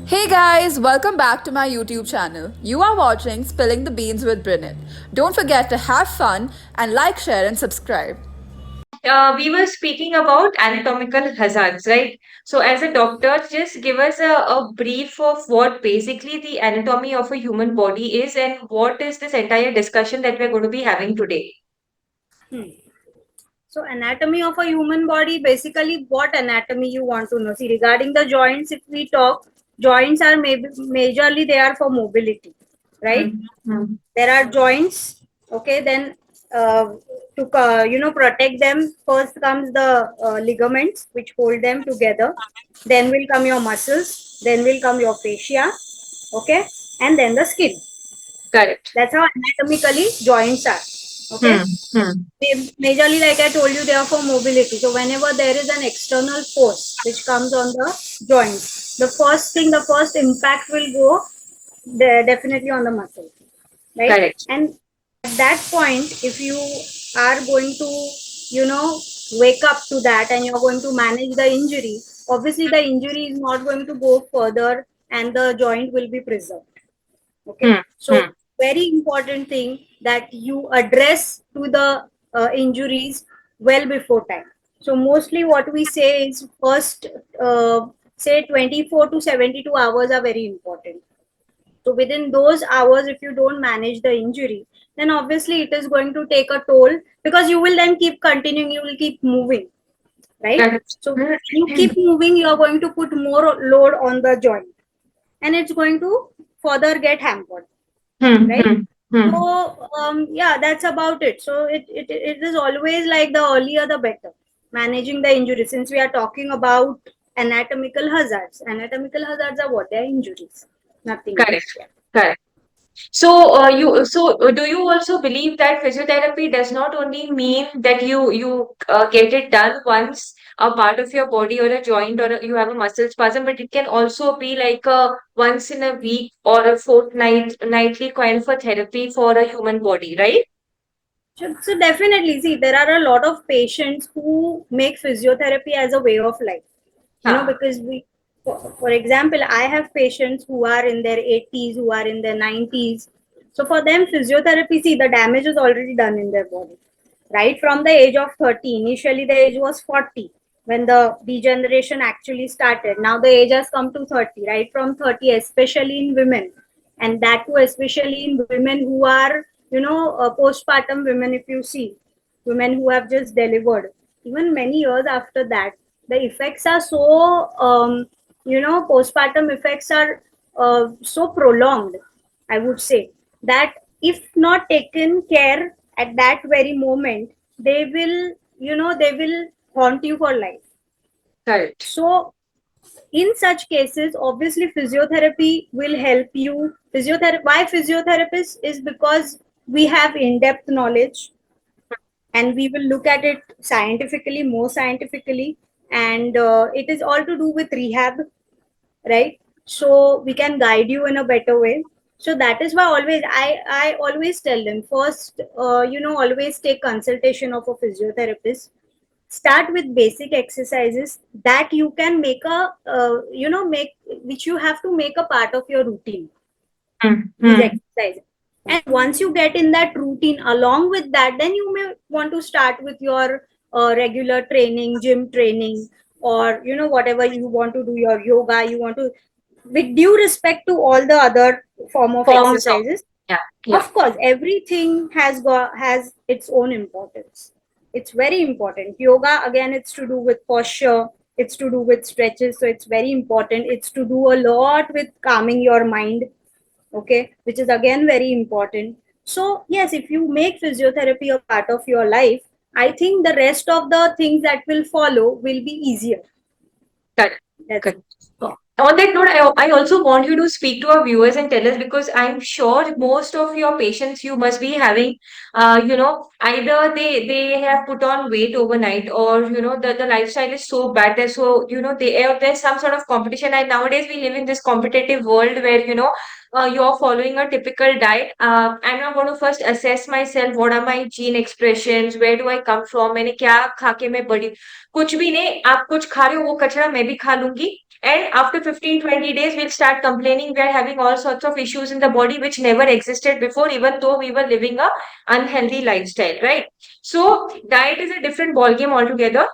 Hey guys, welcome back to my YouTube channel. You are watching Spilling the Beans with Brynit. Don't forget to have fun and like, share, and subscribe. We were speaking about anatomical hazards, right? So, as a doctor, just give us a brief of what basically the anatomy of a human body is and what is this entire discussion that we're going to be having today. Hmm. So anatomy of a human body, basically what anatomy you want to know. See, regarding the joints, if we talk, joints are maybe majorly they are for mobility, right? Mm-hmm. There are joints, okay, then to protect them, first comes the ligaments which hold them together, then will come your muscles, then will come your fascia, okay, and then the skin. Correct. That's how anatomically joints are, okay. Hmm. Hmm. Majorly, like I told you, they are for mobility. So whenever there is an external force which comes on the joints, the first impact will go definitely on the muscle, right? Correct. And at that point, if you are going to, you know, wake up to that and you're going to manage the injury, obviously the injury is not going to go further and the joint will be preserved. Okay, Hmm. Hmm. so very important thing that you address to the injuries well before time. So mostly what we say is first say 24 to 72 hours are very important. So within those hours, if you don't manage the injury, then obviously it is going to take a toll, because you will then keep continuing, you will keep moving, right? Correct. So when you keep moving, you are going to put more load on the joint and it's going to further get hampered, Hmm. right? Hmm. Hmm. So yeah, that's about it. So it is always like the earlier the better. Managing the injury, since we are talking about anatomical hazards are what? They are injuries, nothing Correct. else. Yeah. Correct. Do you also believe that physiotherapy does not only mean that you get it done once a part of your body or a joint or you have a muscle spasm, but it can also be like a once in a week or a nightly kind of a therapy for a human body, right? So definitely, see, there are a lot of patients who make physiotherapy as a way of life. Huh. Because for example, I have patients who are in their 80s, who are in their 90s. So for them, physiotherapy, see, the damage is already done in their body. Right from the age of 30, initially the age was 40 when the degeneration actually started. Now the age has come to 30, right from 30, especially in women. And that too, especially in women who are, postpartum women, if you see, women who have just delivered, even many years after that, the effects are so, postpartum effects are so prolonged, I would say, that if not taken care at that very moment, they will haunt you for life. Correct. So in such cases, obviously physiotherapy will help you. Physiotherapy, why physiotherapist, is because we have in-depth knowledge and we will look at it scientifically, more scientifically, and it is all to do with rehab, right? So we can guide you in a better way. So that is why always I always tell them first, always take consultation of a physiotherapist. Start with basic exercises that you can make a make which you have to make a part of your routine, Hmm. these Hmm. exercises. And once you get in that routine, along with that, then you may want to start with your regular training, gym training, or whatever you want to do, your yoga you want to, with due respect to all the other form of Forms of, exercises. yeah, yeah. Of course, everything has its own importance. It's very important. Yoga, again, it's to do with posture, it's to do with stretches, so it's very important. It's to do a lot with calming your mind, okay, which is again very important. So yes, if you make physiotherapy a part of your life, I think the rest of the things that will follow will be easier. Correct. That's it. Correct. On that note, I also want you to speak to our viewers and tell us, because I'm sure most of your patients you must be having, either they have put on weight overnight, or the lifestyle is so bad that, so there's some sort of competition. And nowadays we live in this competitive world where you're following a typical diet. I'm not going to first assess myself. What are my gene expressions? Where do I come from? मैंने क्या खा के मैं बड़ी, कुछ भी नहीं, आप कुछ खा रहे हो वो कचरा मैं भी खा लूंगी, And after 15-20 days, we'll start complaining we are having all sorts of issues in the body which never existed before, even though we were living a unhealthy lifestyle, right? So diet is a different ballgame altogether.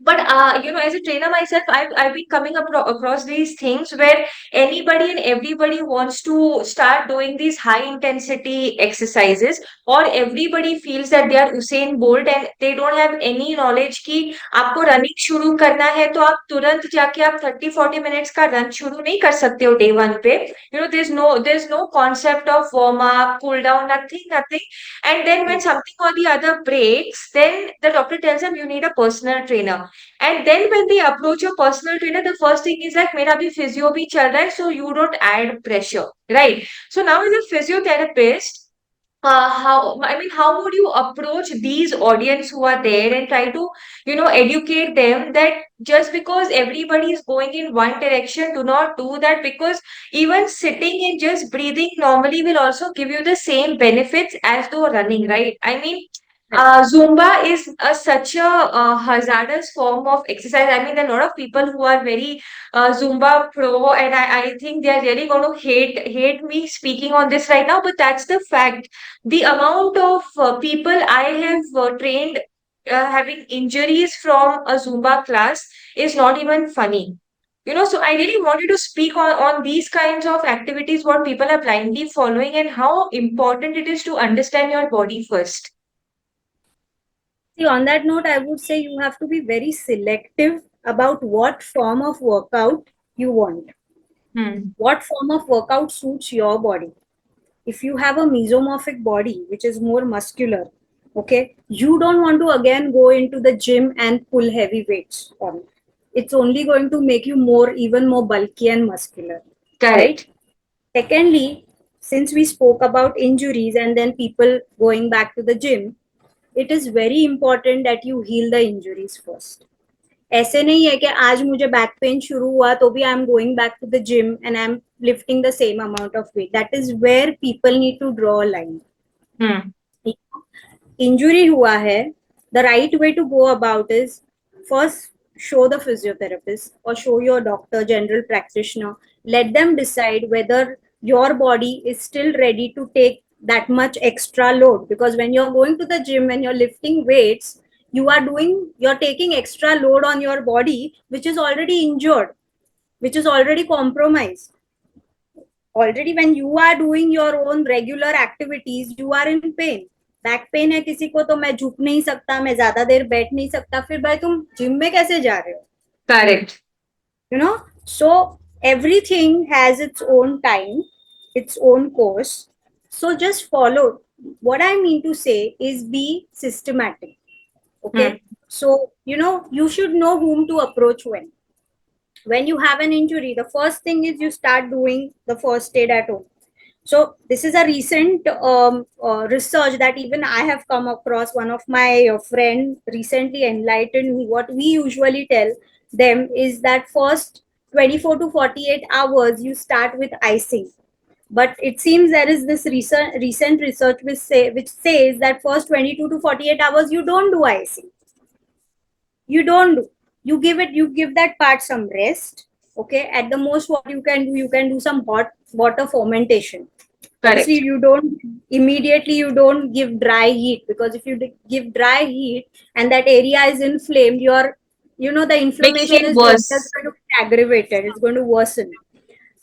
But as a trainer myself, I've been coming across these things where anybody and everybody wants to start doing these high intensity exercises, or everybody feels that they are Usain Bolt and they don't have any knowledge कि आपको running शुरू करना है तो आप तुरंत जाके आप 30-40 मिनट्स का रन शुरू नहीं कर सकते हो डे वन पे. There's no concept of warm up, cool down, nothing. And then when something or the other breaks, then the doctor tells them you need a personal trainer. And then when they approach your personal trainer, the first thing is like, मेरा भी physio भी चल रहा है, so you don't add pressure, right? So now as a physiotherapist, how would you approach these audience who are there and try to, educate them that just because everybody is going in one direction, do not do that, because even sitting and just breathing normally will also give you the same benefits as though running, right? I mean, Zumba is such a hazardous form of exercise. I mean, there are a lot of people who are very Zumba pro, and I think they are really going to hate me speaking on this right now. But that's the fact. The amount of people I have trained having injuries from a Zumba class is not even funny. So I really wanted to speak on these kinds of activities, what people are blindly following, and how important it is to understand your body first. See, on that note, I would say you have to be very selective about what form of workout you want. What form of workout suits your body. If you have a mesomorphic body, which is more muscular, okay, you don't want to again go into the gym and pull heavy weights on it. It's only going to make you even more bulky and muscular. Correct. Right? Secondly, since we spoke about injuries and then people going back to the gym, it is very important that you heal the injuries first. ऐसे नहीं है कि आज मुझे back pain शुरू हुआ तो भी I am going back to the gym and I am lifting the same amount of weight. That is where people need to draw a line. Injury हुआ है, the right way to go about is first show the physiotherapist or show your doctor, general practitioner. Let them decide whether your body is still ready to take that much extra load, because when you're going to the gym and you're lifting weights, you're taking extra load on your body which is already injured, which is already compromised. Already when you are doing your own regular activities, you are in pain. Back pain है किसी को तो मैं झुक नहीं सकता, मैं ज्यादा देर बैठ नहीं सकता, फिर भाई तुम जिम में कैसे जा रहे हो? Correct. So everything has its own time, its own course. So just follow. What I mean to say is be systematic. Okay. So you should know whom to approach when you have an injury. The first thing is you start doing the first aid at home. So this is a recent research that even I have come across. One of my friend recently enlightened me. What we usually tell them is that first 24 to 48 hours you start with icing. But it seems there is this recent research which says that first 22 to 48 hours you don't do icing. You don't do. You give that part some rest. Okay. At the most, what you can do some hot water fermentation. Correct. Obviously, you don't give dry heat, because if you give dry heat and that area is inflamed, the inflammation is just going to be aggravated. It's going to worsen.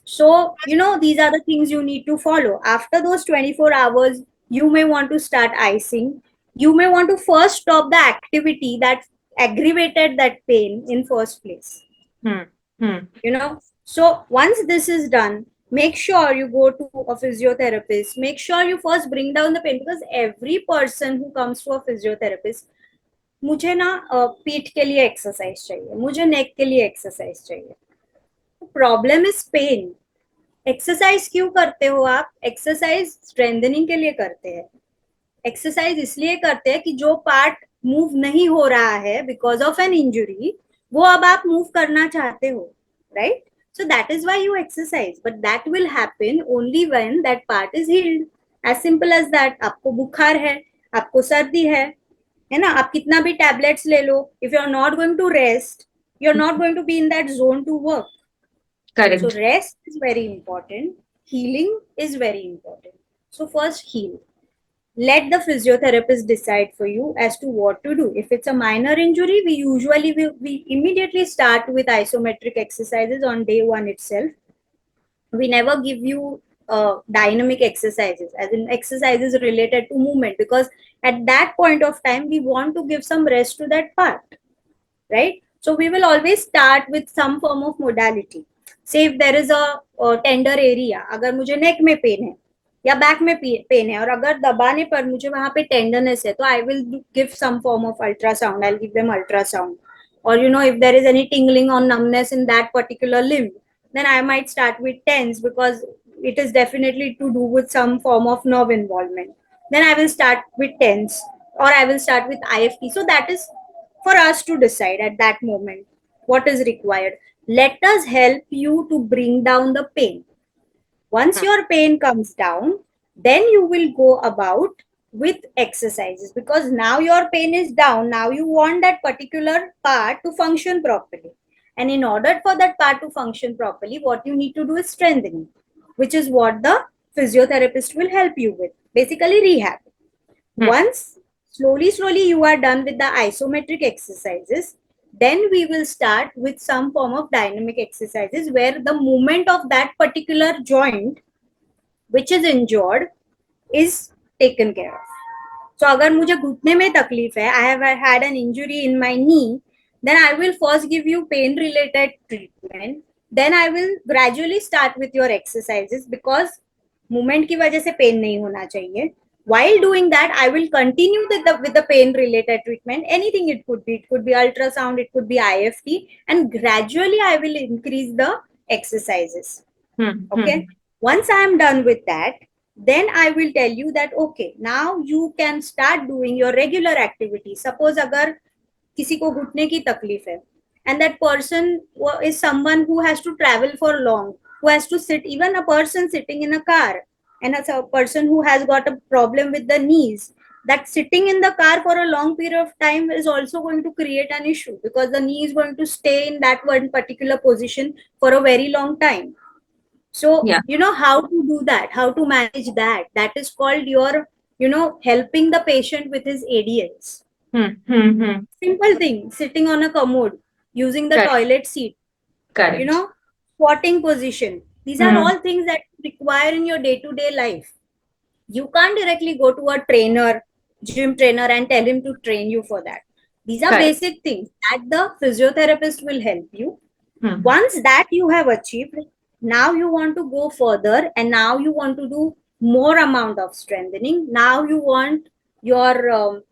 So, these are the things you need to follow. After those 24 hours, you may want to start icing. You may want to first stop the activity that aggravated that pain in first place. So once this is done, make sure you go to a physiotherapist. Make sure you first bring down the pain, because every person who comes to a physiotherapist, मुझे ना पीठ के लिए exercise चाहिए, मुझे नेक के लिए exercise चाहिए. Problem is pen. एक्सरसाइज क्यों करते हो आप? एक्सरसाइज स्ट्रेंथनिंग के लिए करते हैं. एक्सरसाइज इसलिए करते हैं कि जो पार्ट मूव नहीं हो रहा है बिकॉज ऑफ एन इंजुरी, वो अब आप मूव करना चाहते हो, right? So that is why you exercise, but that will happen only when that part is healed. As simple as that. आपको बुखार है, आपको सर्दी है ना, आप कितना भी टैबलेट्स ले लो, if you are not going to rest, you are not going to be in that zone to work. So Correct. rest is very important. Healing is very important. So first heal. Let the physiotherapist decide for you as to what to do. If it's a minor injury, we immediately start with isometric exercises on day one itself. We never give you dynamic exercises, as in exercises related to movement, because at that point of time we want to give some rest to that part, right? So we will always start with some form of modality. Say if there is a tender area, अगर मुझे neck में pain है या back में pen है और अगर दबाने पर मुझे वहां पे टेंडरनेस है, तो I will give some form of ultrasound, I give them ultrasound. Or if there is any tingling or numbness in that particular limb, then I might start with TENS, because it is definitely to do with some form of nerve involvement. Then I will start with TENS, or I will start with IFT. So that is for us to decide at that moment what is required. Let us help you to bring down the pain. Once your pain comes down, then you will go about with exercises, because now your pain is down. Now you want that particular part to function properly. And in order for that part to function properly, what you need to do is strengthening, which is what the physiotherapist will help you with. Basically, rehab. Hmm. Once slowly you are done with the isometric exercises, then we will start with some form of dynamic exercises where the movement of that particular joint which is injured is taken care of. So अगर मुझे घुटने में तकलीफ है, I have had an injury in my knee, then I will first give you pain related treatment. Then I will gradually start with your exercises, because movement की वजह से pain नहीं होना चाहिए. While doing that, I will continue with the pain related treatment. Anything it could be ultrasound, it could be IFT, and gradually I will increase the exercises. Hmm. Okay. Hmm. Once I am done with that, then I will tell you that okay, now you can start doing your regular activity. Suppose अगर किसी को घुटने की तकलीफ है, and that person is someone who has to travel for long, who has to sit, even a person sitting in a car, and as a person who has got a problem with the knees, that sitting in the car for a long period of time is also going to create an issue, because the knee is going to stay in that one particular position for a very long time. So, Yeah. how to do that, how to manage that, that is called your, helping the patient with his ADLs. Hmm. Hmm. Hmm. Simple thing, sitting on a commode, using the Correct. toilet seat, you Correct. know, squatting position. These are Hmm. all things that you require in your day to day life. You can't directly go to a trainer, gym trainer, and tell him to train you for that. These are Correct. basic things that the physiotherapist will help you. Hmm. Once that you have achieved, now you want to go further, and now you want to do more amount of strengthening. Now you want your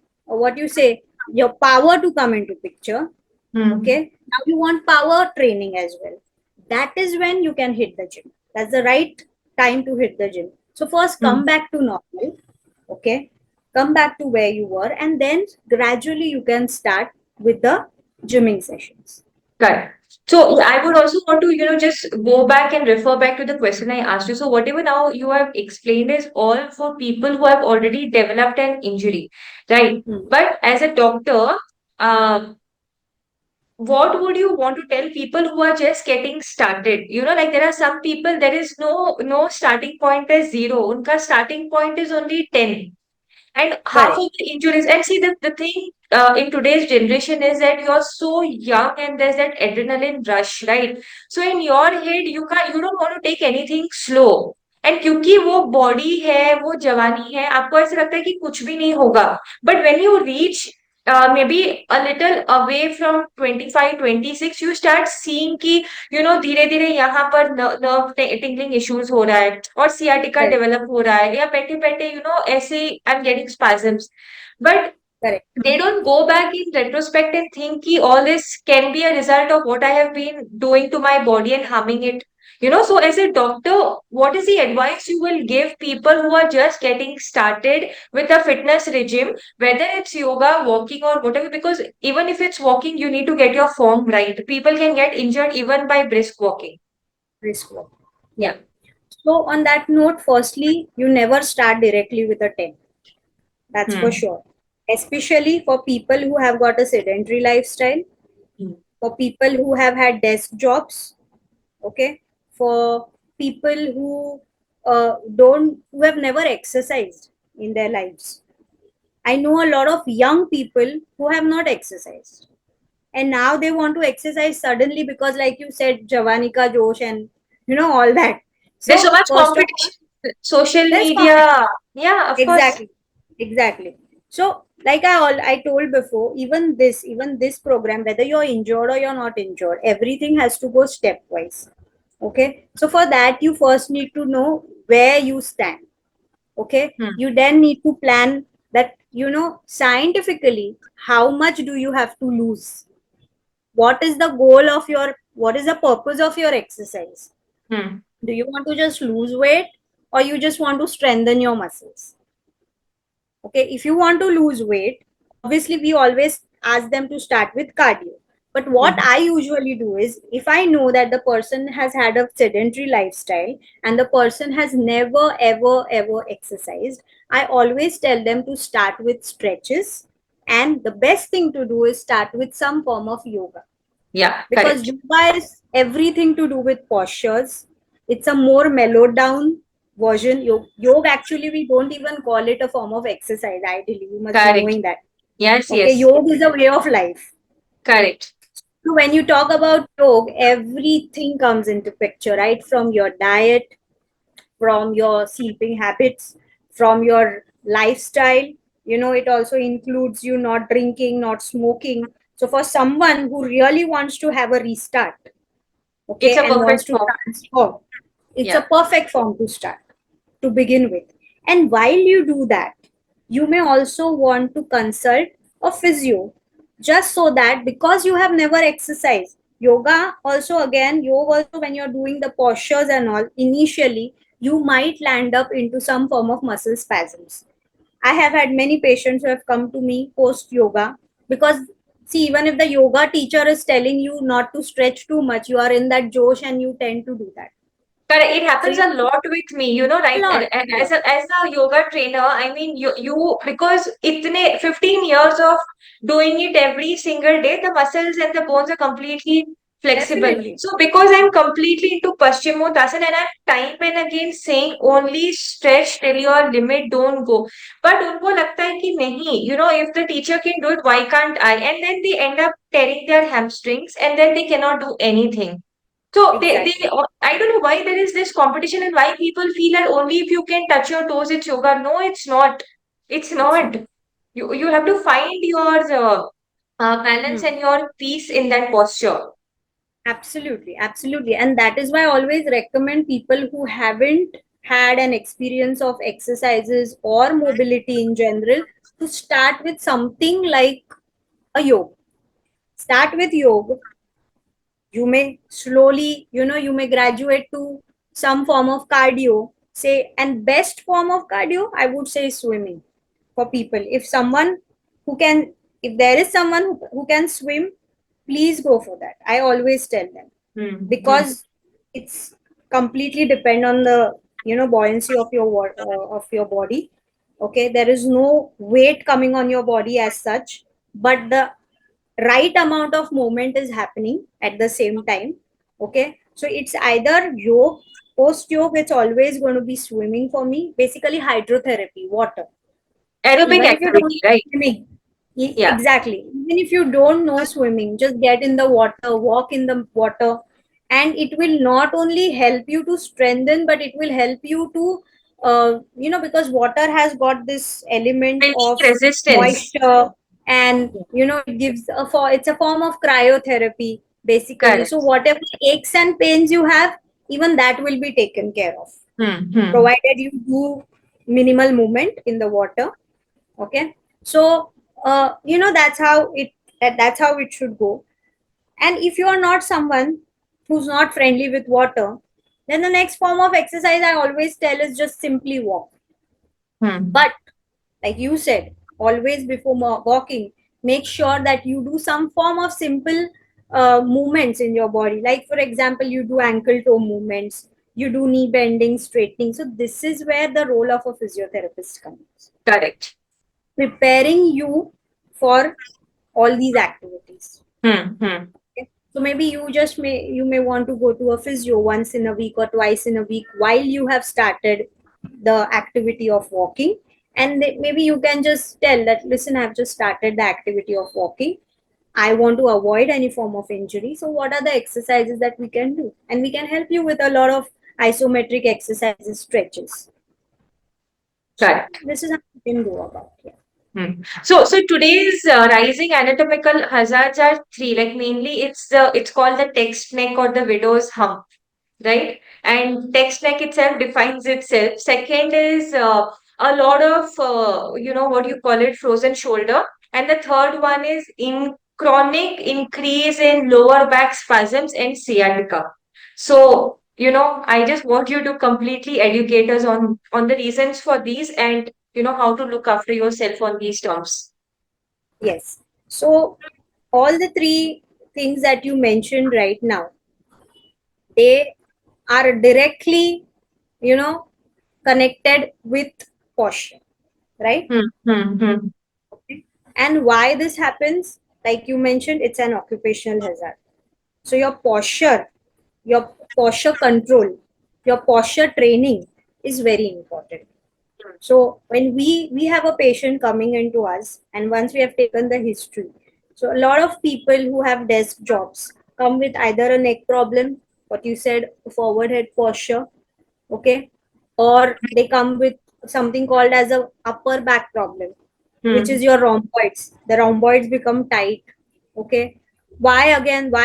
what you say, your power to come into picture. Hmm. Okay, now you want power training as well. That is when you can hit the gym. That's the right time to hit the gym. So first Hmm. come back to normal. Okay, come back to where you were, and then gradually you can start with the gymming sessions. Correct. So I would also want to, just go back and refer back to the question I asked you. So whatever now you have explained is all for people who have already developed an injury, right? Hmm. But as a doctor, uh, what would you want to tell people who are just getting started? Like there are some people, there is no starting point as zero. Unka starting point is only 10. And half Correct. of the injuries, and see the thing in today's generation is that you're so young and there's that adrenaline rush, right? So in your head, you don't want to take anything slow. And क्योंकि वो body है, वो जवानी है, आपको ऐसा लगता है कि कुछ भी नहीं होगा. But when you reach maybe a little away from 25, 26, you start seeing कि धीरे धीरे यहाँ पर नर्व टिंगलिंग इश्यूज हो रहा है और सियाटिका Correct. डेवलप हो रहा है या बैठे बैठे ऐसे I am getting spasms but Correct. they don't go back in retrospect and think ki all this can be a result of what I have been doing to my body and harming it. So as a doctor, what is the advice you will give people who are just getting started with a fitness regime, whether it's yoga, walking, or whatever? Because even if it's walking, you need to get your form right. People can get injured even by brisk walking. Risk work. Yeah. Yeah. So on that note, firstly, you never start directly with a 10. That's for Hmm. sure. Especially for people who have got a sedentary lifestyle, Hmm. for people who have had desk jobs. Okay. for people who have never exercised in their lives. I know a lot of young people who have not exercised, and now they want to exercise suddenly because, like you said, Javanika Josh and all that. There's so So much first of all, competition. Social there's media. competition. Yeah, of course. Exactly. So, like I told before, even this program, whether you're injured or you're not injured, everything has to go stepwise. Okay. So for that, you first need to know where you stand. Okay. Hmm. You then need to plan that, scientifically, how much do you have to lose? What is the purpose of your exercise? Hmm. Do you want to just lose weight, or you just want to strengthen your muscles? Okay, if you want to lose weight, obviously we always ask them to start with cardio. But what Hmm. I usually do is, if I know that the person has had a sedentary lifestyle and the person has never ever exercised, I always tell them to start with stretches, and the best thing to do is start with some form of yoga, Yeah, because correct. yoga is everything to do with postures. It's a more mellowed down version. Yoga, actually, we don't even call it a form of exercise. Ideally, you must be Correct. knowing that. Yes, Okay, yes. yoga is a way of life. Correct. So when you talk about yoga, everything comes into picture, right? From your diet, from your sleeping habits, from your lifestyle. It also includes you not drinking, not smoking. So for someone who really wants to have a restart, It's okay, a and wants perfect to form. transform, it's a Yeah. perfect form to start, to begin with. And while you do that, you may also want to consult a physio, just so that, because you have never exercised yoga, also again, yoga also, when you're doing the postures and all, initially you might land up into some form of muscle spasms. I have had many patients who have come to me post yoga, because, see, even if the yoga teacher is telling you not to stretch too much, you are in that josh and you tend to do that. Correct. It So happens you a lot with me, a right? lot, a As lot. a yoga trainer, I mean, you because itne 15 years of doing it every single day, the muscles and the bones are completely flexible. Definitely. So because I'm completely into Paschimottanasana and I'm time and again saying only stretch till your limit, don't go. But उनको लगता है कि नहीं, if the teacher can do it, why can't I? And then they end up tearing their hamstrings and then they cannot do anything. So Exactly. I don't know why there is this competition and why people feel that only if you can touch your toes, it's yoga. No, it's not. It's It's not. not. You have to find your balance Hmm. and your peace in that posture. Absolutely, absolutely. And that is why I always recommend people who haven't had an experience of exercises or mobility in general to start with something like a yoga. Start with yoga. You may slowly, you may graduate to some form of cardio, say, and best form of cardio, I would say, is swimming for people. Who can, if there is someone who can swim, please go for that. I always tell them, Hmm. Hmm. because it's completely depend on the buoyancy of your body. Okay, there is no weight coming on your body as such, but the right amount of movement is happening at the same time. Okay, so it's either yoga, post yoga, it's always going to be swimming for me, basically hydrotherapy, water. Aerobic Even if you don't activity, know right? swimming, Yeah. exactly, even if you don't know swimming, just get in the water, walk in the water, and it will not only help you to strengthen, but it will help you to because water has got this element Building of resistance. moisture, and Yeah. it's a form of cryotherapy, basically. So Correct. whatever aches and pains you have, even that will be taken care of, Hmm. Hmm. provided you do minimal movement in the water. Okay, so that's how it should go. And if you are not someone who's not friendly with water, then the next form of exercise I always tell is just simply walk. Hmm. But like you said, always before walking, make sure that you do some form of simple movements in your body, like for example, you do ankle toe movements, you do knee bending, straightening. So this is where the role of a physiotherapist comes, Correct. preparing you for all these activities. Hmm. Hmm. Okay? So maybe you may want to go to a physio once in a week or twice in a week while you have started the activity of walking. And maybe you can just tell that, listen, I've just started the activity of walking. I want to avoid any form of injury. So what are the exercises that we can do? And we can help you with a lot of isometric exercises, stretches. So Correct. this is how you can go about it. So today's rising anatomical hazards are three. Like mainly, it's called the text neck or the widow's hump, right? And text neck itself defines itself. Second is a lot of what you call it, frozen shoulder, and the third one is in chronic increase in lower back spasms and sciatica. So I just want you to completely educate us on the reasons for these, and how to look after yourself on these terms. Yes. So all the three things that you mentioned right now, they are directly, you know, connected with posture, right? Hmm, hmm, hmm, Okay. And why this happens, like you mentioned, it's an occupational hazard. So your posture control, your posture training is very important. So when we have a patient coming into us, and once we have taken the history, so a lot of people who have desk jobs come with either a neck problem, what you said, forward head posture, okay, or they come with something called as a upper back problem, which hmm, is your rhomboids. The rhomboids become tight, okay. Why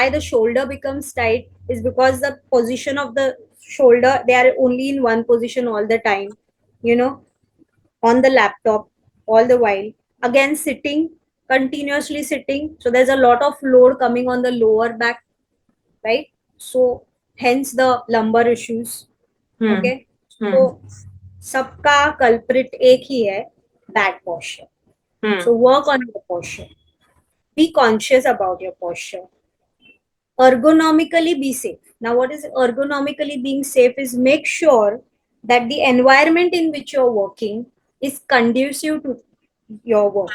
the shoulder becomes tight is because the position of the shoulder, they are only in one position all the time, you know, on the laptop all the while, again sitting, continuously sitting, so there's a lot of load coming on the lower back, right? So hence the lumbar issues, hmm, okay. hmm, So सबका culprit एक ही है, bad posture. hmm, So work on your posture, be conscious about your posture, ergonomically be safe. Now what is ergonomically being safe is make sure that the environment in which you're working is conducive to your work,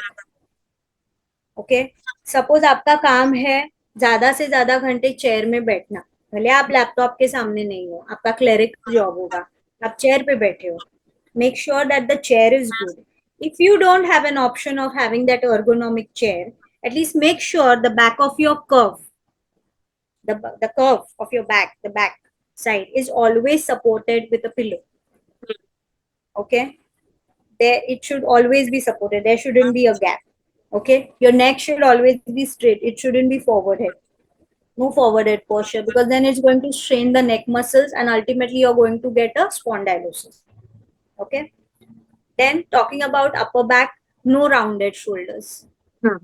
okay. Suppose आपका काम है ज्यादा से ज्यादा घंटे chair में बैठना, भले आप लैपटॉप के सामने नहीं हो, आपका क्लरिकल जॉब होगा, आप चेयर पे बैठे हो, make sure that the chair is good. If you don't have an option of having that ergonomic chair, at least make sure the back of your curve, the curve of your back, the back side is always supported with a pillow, okay. There it should always be supported, there shouldn't be a gap, okay. Your neck should always be straight, it shouldn't be forward head, no forward head posture, because then it's going to strain the neck muscles and ultimately you're going to get a spondylosis, okay. Then talking about upper back, no rounded shoulders, hmm,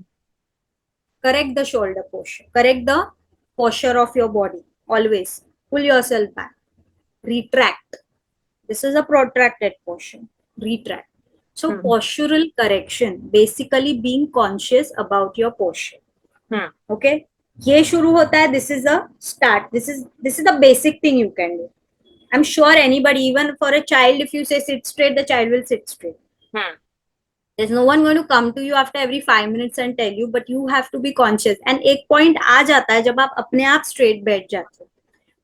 correct the shoulder posture, correct the posture of your body, always pull yourself back, retract. This is a protracted posture, retract. So hmm, postural correction, basically being conscious about your posture, hmm. okay. ये शुरू होता है, this is a start, this is the basic thing you can do. I'm sure anybody, even for a child, if you say sit straight, the child will sit straight. Hmm. There's no one going to come to you after every 5 minutes and tell you, but you have to be conscious. And एक point आ जाता है जब आप अपने आप straight बैठ जाते हो.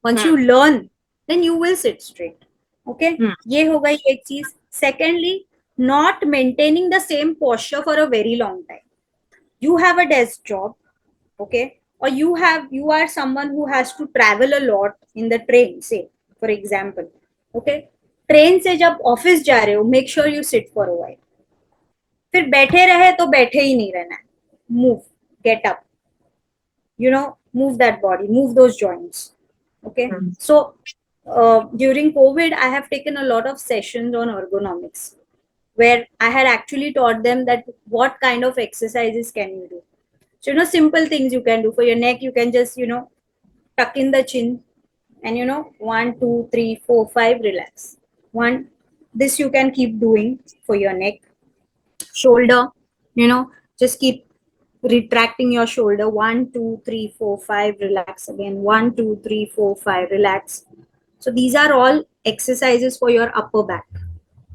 Once you Hmm. learn, then you will sit straight. Okay? Hmm. ये हो गई एक चीज. Secondly, not maintaining the same posture for a very long time. You have a desk job, okay, or you are someone who has to travel a lot in the train, say for example, okay. Train से जब office जा रहे हो, make sure you sit for a while. फिर बैठे रहे तो बैठे ही नहीं रहना है, move, get up, you know, move that body, move those joints, okay. Hmm. So during COVID I have taken a lot of sessions on ergonomics, where I had actually taught them that what kind of exercises can you do. So, you know, simple things you can do for your neck. You can just, you know, tuck in the chin and, you know, 1, 2, 3, 4, 5, relax. One, this you can keep doing for your neck. Shoulder, you know, just keep retracting your shoulder. 1, 2, 3, 4, 5, relax again. 1, 2, 3, 4, 5, relax. So, these are all exercises for your upper back,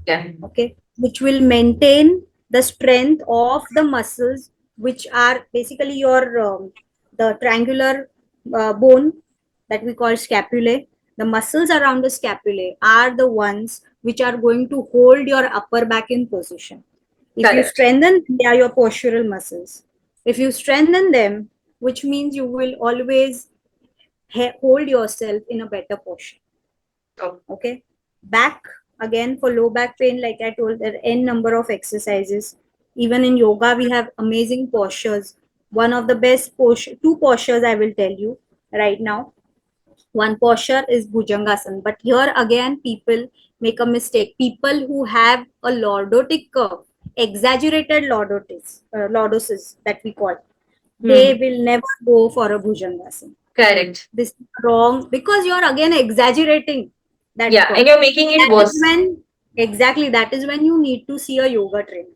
Yeah. okay, which will maintain the strength of the muscles, which are basically your the triangular bone that we call scapulae. The muscles around the scapulae are the ones which are going to hold your upper back in position. If you Correct. strengthen, they are your postural muscles. If you strengthen them, which means you will always hold yourself in a better posture. Oh, Okay. Back, again, for low back pain, like I told, there are n number of exercises. Even in yoga, we have amazing postures. One of the best posture, two postures I will tell you right now. One posture is Bhujangasana, but here again, people make a mistake. People who have a lordotic curve, exaggerated lordosis that we call, they hmm. will never go for a Bhujangasana. Correct. This is wrong because you're again exaggerating that Yeah, curve. and you're making it That is worse. when, exactly, that is when you need to see a yoga trainer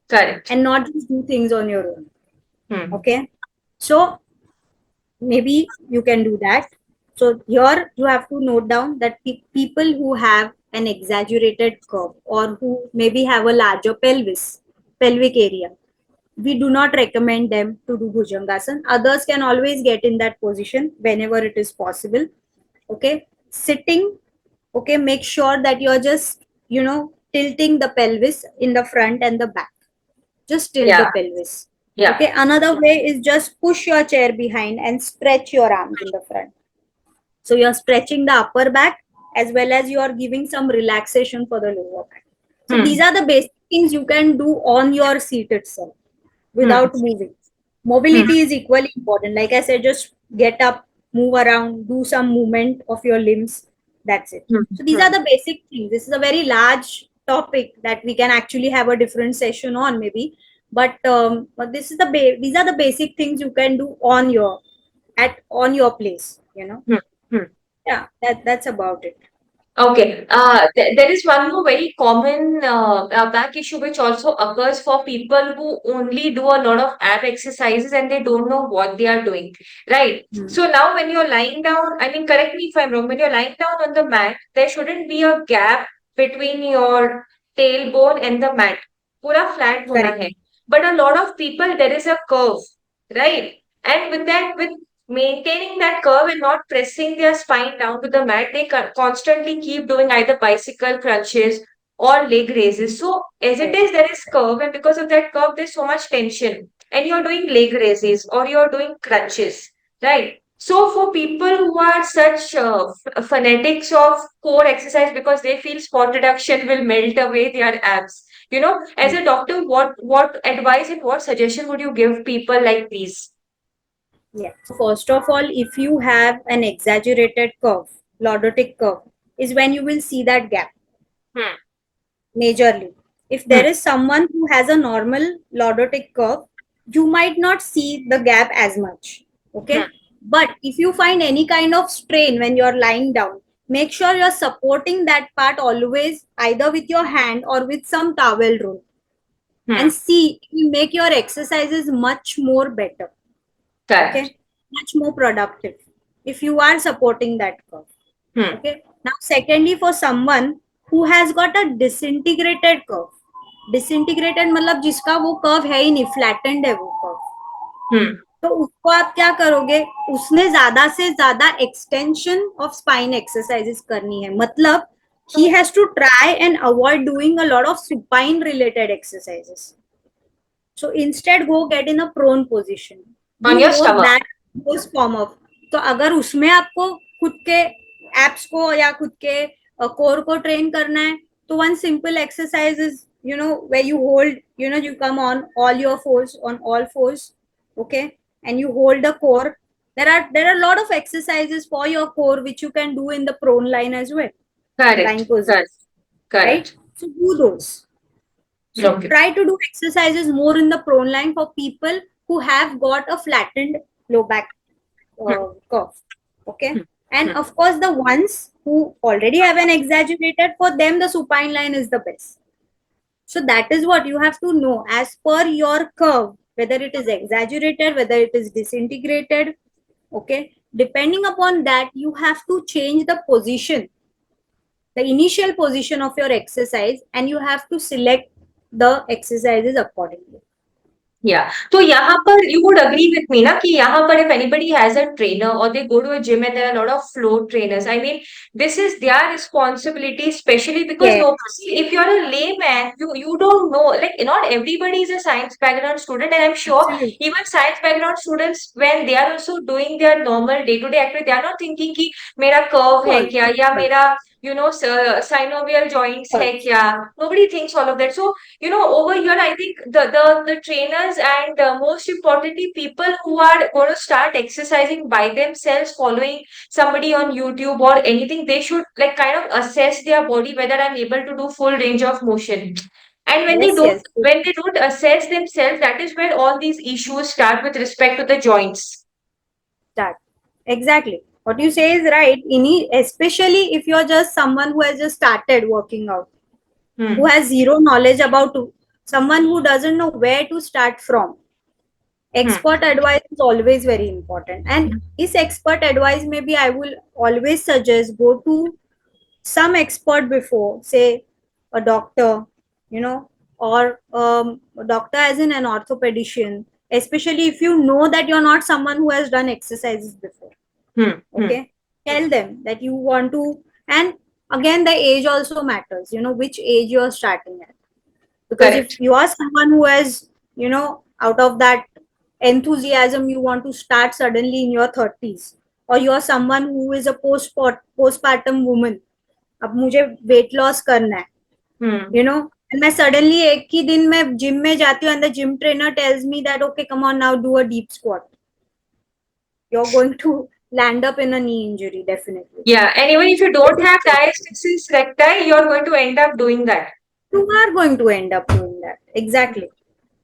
Correct. and not just do things on your own. Hmm. Okay. So maybe you can do that. So here you have to note down that people who have an exaggerated curve or who maybe have a larger pelvic area, we do not recommend them to do Bhujangasana. Others can always get in that position whenever it is possible. Okay. Sitting, okay, make sure that you're just, tilting the pelvis in the front and the back. Just tilt the Yeah. pelvis. Yeah. Okay. Another way is just push your chair behind and stretch your arms in the front. So you're stretching the upper back as well as you are giving some relaxation for the lower back. So these Hmm. are the basic things you can do on your seat itself Hmm. without moving. Hmm. Mobility is equally important. Like I said, just get up, move around, do some movement of your limbs. That's it. Hmm. So these are Hmm. the basic things. This is a very large topic that we can actually have a different session on, maybe. But this is these are the basic things you can do on your place. Hmm. Hmm. Yeah, that's about it. Okay. There is one more very common back issue which also occurs for people who only do a lot of ab exercises and they don't know what they are doing. Right. Hmm. So now when you're lying down, I mean, correct me if I'm wrong, when you're lying down on the mat, there shouldn't be a gap between your tailbone and the mat. पूरा flat होना Correct. है. But a lot of people, there is a curve, right? And with that, with maintaining that curve and not pressing their spine down to the mat, they constantly keep doing either bicycle crunches or leg raises. So, as it Right. is, there is curve, and because of that curve, there's so much tension. And you're doing leg raises or you're doing crunches, right? So, for people who are such fanatics of core exercise because they feel spot reduction will melt away their abs, as Hmm. a doctor, what advice and what suggestion would you give people like these? Yeah. So first of all, if you have an exaggerated curve, lordotic curve, is when you will see that gap Hmm. majorly. If Hmm. there is someone who has a normal lordotic curve, you might not see the gap as much. Hmm. Okay. But if you find any kind of strain when you're lying down, make sure you're supporting that part always either with your hand or with some towel roll, Hmm. and see it will make your exercises much more better. Correct. Okay, much more productive if you are supporting that curve. Hmm. Okay, now secondly, for someone who has got a disintegrated curve, disintegrated मतलब जिसका वो curve है ही नहीं, flattened है वो curve, Hmm. तो उसको आप क्या करोगे, उसने ज्यादा से ज्यादा एक्सटेंशन ऑफ स्पाइन एक्सरसाइजेस करनी है, मतलब he has to try and avoid doing a lot of supine related exercises. So instead go get in a prone position, On do your more stomach. that those form of. तो अगर उसमें आपको खुद के apps को या खुद के कोर को ट्रेन करना है, तो one simple exercise is, where you hold, you come on all fours, okay, and you hold the core. There are a lot of exercises for your core which you can do in the prone line as well, lying Correct. position, Correct. right? Correct. So do those. So Okay. try to do exercises more in the prone line for people who have got a flattened low back Hmm. curve. Okay. Hmm. And Hmm. of course, the ones who already have an exaggerated, for them, the supine line is the best. So that is what you have to know as per your curve, whether it is exaggerated, whether it is disintegrated. Okay. Depending upon that, you have to change the initial position of your exercise, and you have to select the exercises accordingly. Yeah. So यहाँ पर you would agree with me ना कि यहाँ पर if anybody has a trainer or they go to a gym and there are a lot of floor trainers, I mean, this is their responsibility, especially because Yes, no, see, if you're a layman, you don't know, like not everybody is a science background student, and I'm sure absolutely. even science background students when they are also doing their normal day-to-day activity, they are not thinking कि मेरा curve है Cool. क्या या Cool. मेरा synovial joints है क्या. Nobody thinks all of that. So over here, I think the trainers and most importantly, people who are going to start exercising by themselves, following somebody on YouTube or anything, they should like kind of assess their body whether I'm able to do full range of motion. And when they Yes, don't, yes. when they don't assess themselves, that is where all these issues start with respect to the joints. Start. Exactly. What you say is right. Especially if you're just someone who has just started working out, who Hmm. has zero knowledge about someone who doesn't know where to start from. Hmm. Expert advice is always very important. And this expert advice, maybe I will always suggest go to some expert before, say a doctor, or a doctor as in an orthopedician, especially if you know that you're not someone who has done exercises before. Hmm. Hmm. Okay, tell them that you want to, and again, the age also matters, which age you're starting at. Because if Correct. you are someone who has, out of that enthusiasm, you want to start suddenly in your 30s, or you are someone who is a postpartum woman, अब मुझे weight loss करना है, Hmm. मैं suddenly एक ही दिन में gym में जाती हूँ and the gym trainer tells me that okay come on now do a deep squat, you are going to land up in a knee injury definitely. Yeah, and even if you don't have diastasis recti, you're going to end up doing that. You are going to end up doing that exactly.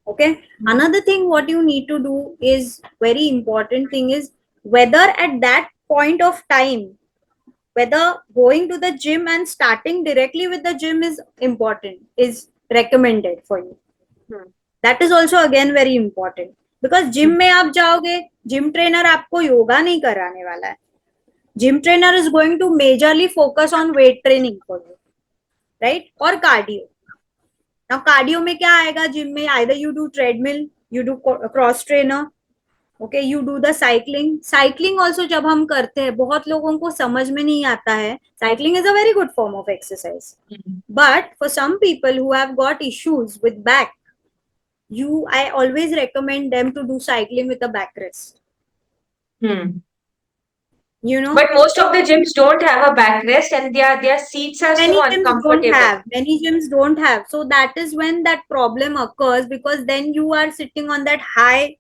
Okay, another thing what you need to do is very important thing is whether at that point of time, whether going to the gym and starting directly with the gym is important, is recommended for you. Hmm. That is also again very important, because gym में आप जाओगे, gym trainer आपको योगा नहीं कराने वाला है. Gym trainer is going to majorly focus on weight training for you, right, और cardio. Now cardio में क्या आएगा जिम में, either you do treadmill, you do cross trainer, okay, you do the cycling. Cycling also जब हम करते हैं, बहुत लोगों को समझ में नहीं आता है, cycling is a very good form of exercise, Hmm. but for some people who have got issues with back, I always recommend them to do cycling with a backrest. Hmm. You know, But most of the gyms don't have a backrest and their seats are so uncomfortable. many gyms don't have. So that is when that problem occurs, because then you are sitting on that high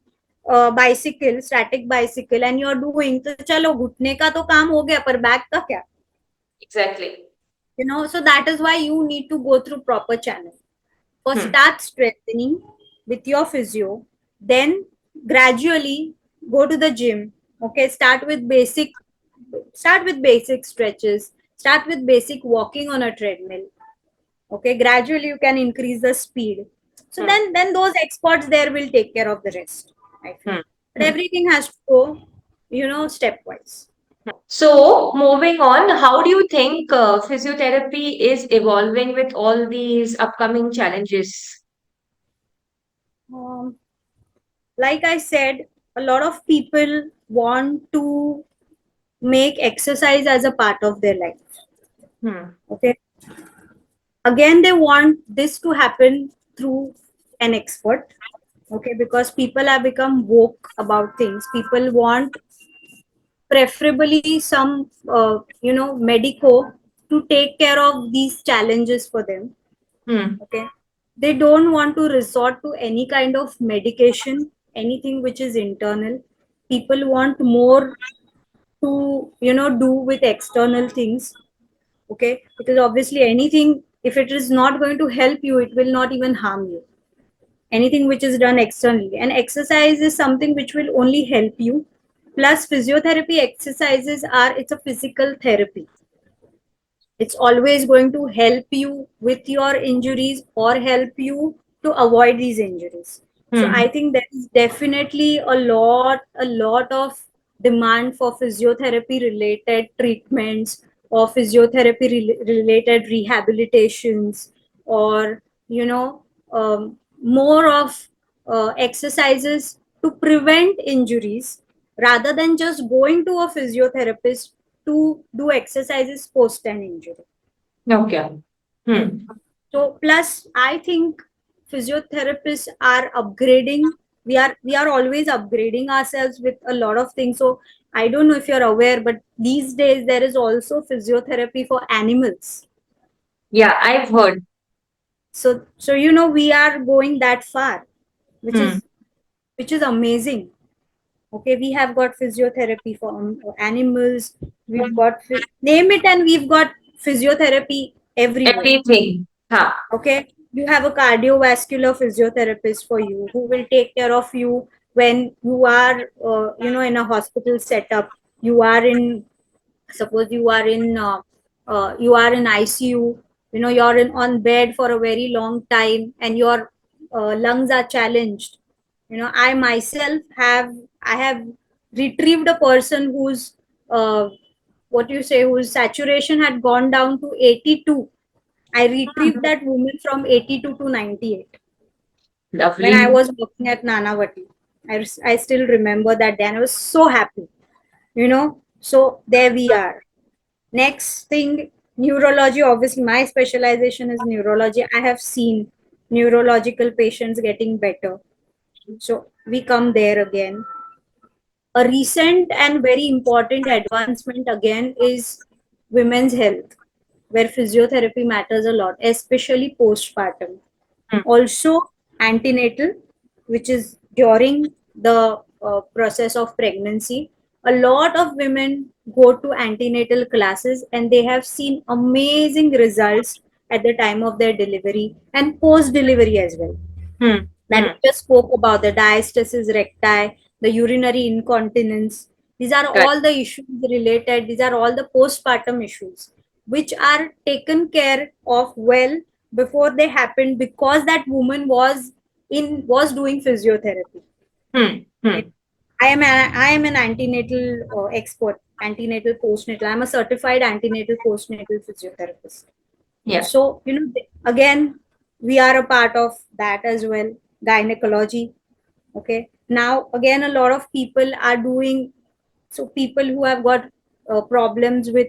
bicycle, static bicycle, and you're doing. तो चलो घुटने का तो काम हो गया, पर back का क्या? Exactly. So that is why you need to go through proper channel. First, Hmm. start strengthening with your physio, then gradually go to the gym. Okay, start with basic stretches, start with basic walking on a treadmill. Okay, gradually you can increase the speed. So Hmm. then those experts there will take care of the rest, I feel. Hmm. But Hmm. everything has to go, stepwise. So, moving on, how do you think physiotherapy is evolving with all these upcoming challenges? um, like I said, a lot of people want to make exercise as a part of their life. Hmm. Okay, again they want this to happen through an expert. Okay, because people have become woke about things. People want preferably some medico to take care of these challenges for them. Hmm. Okay, they don't want to resort to any kind of medication, anything which is internal. People want more to do with external things. Okay, because obviously anything, if it is not going to help you, it will not even harm you. Anything which is done externally, and exercise is something which will only help you. Plus physiotherapy exercises are, it's a physical therapy. It's always going to help you with your injuries or help you to avoid these injuries. So I Hmm. think there is definitely a lot of demand for physiotherapy related treatments, or physiotherapy related rehabilitations, or more of exercises to prevent injuries rather than just going to a physiotherapist to do exercises post an injury. Okay. Hmm. So plus I think physiotherapists are upgrading. We are always upgrading ourselves with a lot of things. So I don't know if you're aware, but these days there is also physiotherapy for animals. Yeah, I've heard. So we are going that far, which Hmm. is which is amazing. Okay, we have got physiotherapy for animals. We've got name it, and we've got physiotherapy everywhere. Everything. Huh. Okay, you have a cardiovascular physiotherapist for you who will take care of you when you are in a hospital setup. You are in, suppose you are in ICU, you're in on bed for a very long time and your lungs are challenged. I have retrieved a person whose what you say, whose saturation had gone down to 82. I retrieved that woman from 82 to 98 when I Lovely. was working at Nanavati. I still remember that day and I was so happy. So there we are. Next thing, neurology. Obviously, my specialization is neurology. I have seen neurological patients getting better. So we come there again. A recent and very important advancement again is women's health, where physiotherapy matters a lot, especially postpartum. Hmm. Also, antenatal, which is during the process of pregnancy. A lot of women go to antenatal classes and they have seen amazing results at the time of their delivery and post delivery as well. Hmm. That Hmm. we just spoke about, the diastasis recti, the urinary incontinence. These are Correct. all the issues related. These are all the postpartum issues which are taken care of well before they happened because that woman was doing physiotherapy. Hmm. Right? Hmm. I am an antenatal expert, antenatal postnatal. I'm a certified antenatal postnatal physiotherapist. Yeah. So, again, we are a part of that as well, gynecology. Okay. Now, again, a lot of people are doing, so people who have got problems with,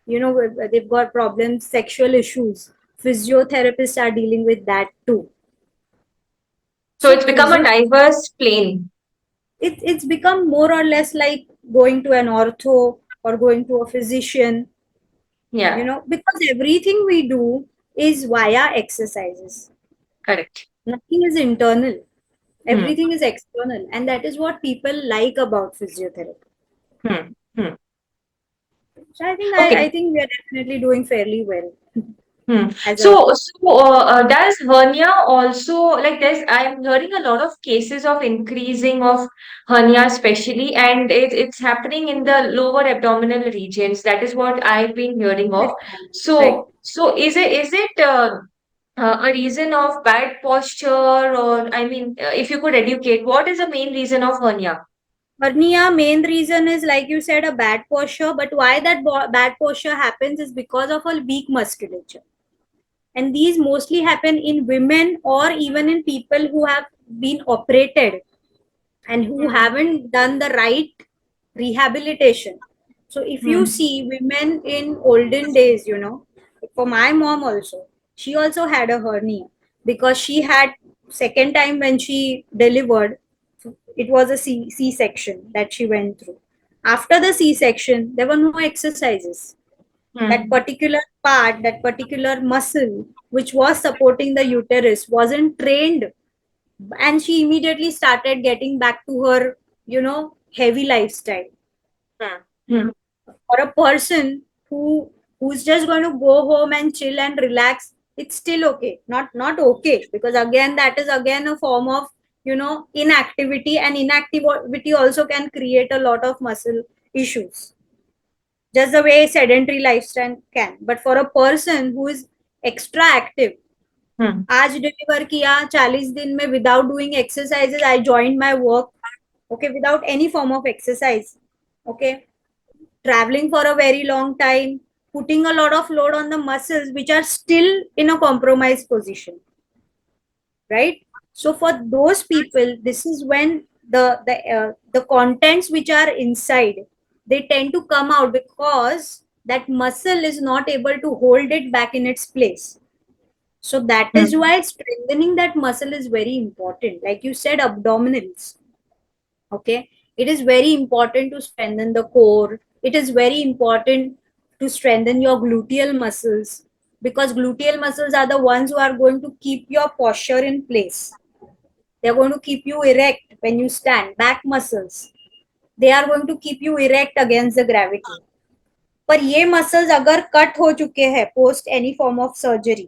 they've got problems, sexual issues, physiotherapists are dealing with that too. So So, it's become a physio, diverse plane. it's become more or less like going to an ortho or going to a physician, Yeah. because everything we do is via exercises. Correct. Nothing is internal, Hmm. everything is external, and that is what people like about physiotherapy. Hmm. Hmm. So I think I Okay. think we are definitely doing fairly well Hmm. as a So, does hernia also, like, I'm hearing a lot of cases of increasing of hernia, especially, and it's happening in the lower abdominal regions. That is what I've been hearing of. right. So is it a reason of bad posture, or I mean, if you could educate, what is the main reason of hernia? Hernia main reason is, like you said, a bad posture, but why that bad posture happens is because of a weak musculature, and these mostly happen in women or even in people who have been operated and who Hmm. haven't done the right rehabilitation. So if you Hmm. see women in olden days, for my mom also, she also had a hernia because she had, second time when she delivered, it was a C-section that she went through. After the C-section, there were no exercises. That Hmm. particular part, that particular muscle which was supporting the uterus wasn't trained, and she immediately started getting back to her heavy lifestyle. Hmm. Hmm. For a person who's just going to go home and chill and relax, it's still okay, not okay, because again that is again a form of inactivity, and inactivity also can create a lot of muscle issues, just the way sedentary lifestyle can. But for a person who is extra active, Hmm. आज deliver किया 40 दिन में without doing exercises, I joined my work, okay, without any form of exercise, okay, traveling for a very long time, putting a lot of load on the muscles which are still in a compromised position, right? So for those people, this is when the contents which are inside, they tend to come out because that muscle is not able to hold it back in its place. So that is Hmm. why strengthening that muscle is very important. Like you said, abdominals. Okay, it is very important to strengthen the core. It is very important to strengthen your gluteal muscles, because gluteal muscles are the ones who are going to keep your posture in place. They're going to keep you erect when you stand. Back muscles, they are going to keep you erect against the gravity. पर ये muscles अगर cut हो चुके हैं post any form of surgery,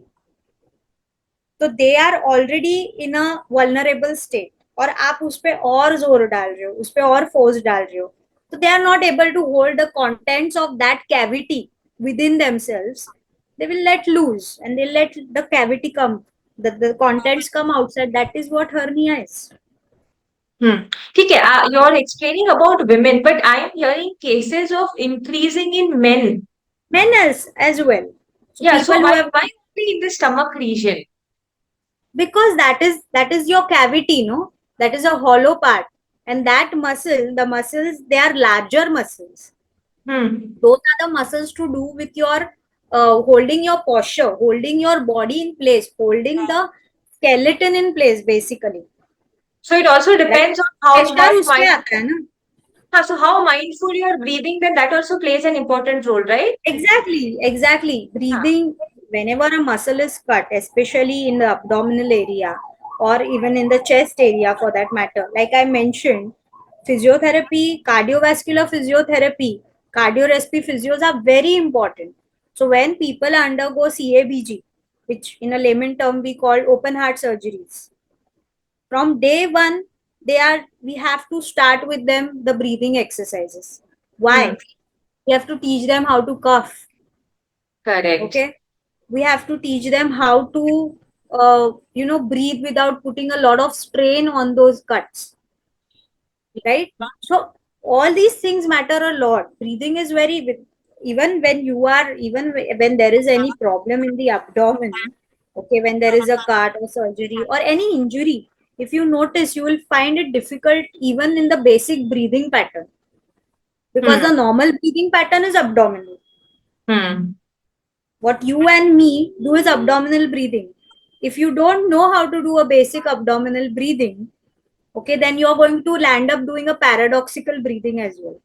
तो they are already in a vulnerable state, और आप उस पर और जोर डाल रहे हो, उस पर और फोर्स डाल रहे हो, तो they are not able to hold the contents of that cavity within themselves. They will let loose and they let the cavity come, the contents come outside. That is what hernia is. Hmm. ठीक है, you're explaining about women, but I am hearing cases of increasing in men. Men as well. So Yeah, people so who have, why only in the stomach region? because that is your cavity, no, that is a hollow part, and that muscle, the muscles, they are larger muscles. Hmm. Those are the muscles to do with your holding your posture, holding your body in place, holding the skeleton in place basically, So it also right? depends on how pressure much उस पे mind. आता है ना. So how mindful you are breathing, then that also plays an important role, right? Exactly. Breathing, whenever a muscle is cut, especially in the abdominal area or even in the chest area for that matter, like I mentioned, physiotherapy, cardiovascular physiotherapy, cardiorespiratory physios are very important. So when people undergo CABG, which in a layman term we call open heart surgeries, from day one, we have to start with them the breathing exercises. Hmm. Why? We have to teach them how to cough. Correct. Okay, we have to teach them how to breathe without putting a lot of strain on those cuts, right? So all these things matter a lot. Breathing is very, even when you are, even when there is any problem in the abdomen, okay, when there is a cut or surgery or any injury, if you notice, you will find it difficult even in the basic breathing pattern, because Hmm. the normal breathing pattern is abdominal. Hmm. What you and me do is abdominal breathing. If you don't know how to do a basic abdominal breathing, okay, then you're going to land up doing a paradoxical breathing as well,